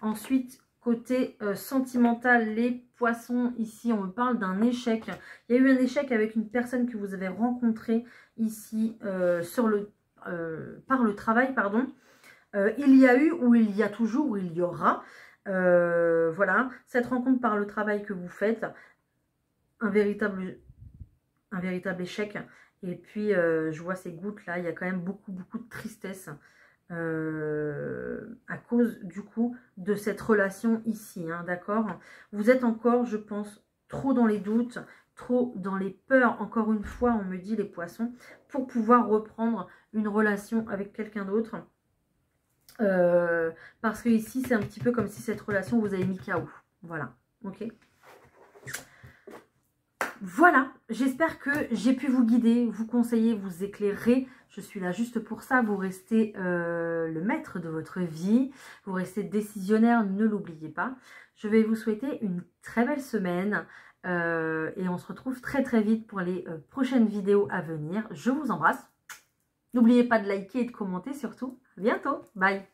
Ensuite, côté sentimental, les Poissons, ici, on me parle d'un échec. Il y a eu un échec avec une personne que vous avez rencontrée ici par le travail, pardon. Il y a eu, ou il y a toujours, ou il y aura, voilà, cette rencontre par le travail que vous faites, un véritable échec. Et puis, je vois ces gouttes là, il y a quand même beaucoup de tristesse. À cause du coup de cette relation ici, hein, d'accord? Vous êtes encore, je pense, trop dans les doutes, trop dans les peurs, encore une fois, on me dit les Poissons, pour pouvoir reprendre une relation avec quelqu'un d'autre. Parce que ici, c'est un petit peu comme si cette relation vous avait mis KO. Voilà, ok? Voilà, j'espère que j'ai pu vous guider, vous conseiller, vous éclairer. Je suis là juste pour ça. Vous restez le maître de votre vie. Vous restez décisionnaire, ne l'oubliez pas. Je vais vous souhaiter une très belle semaine. Et on se retrouve très vite pour les prochaines vidéos à venir. Je vous embrasse. N'oubliez pas de liker et de commenter surtout. À bientôt. Bye.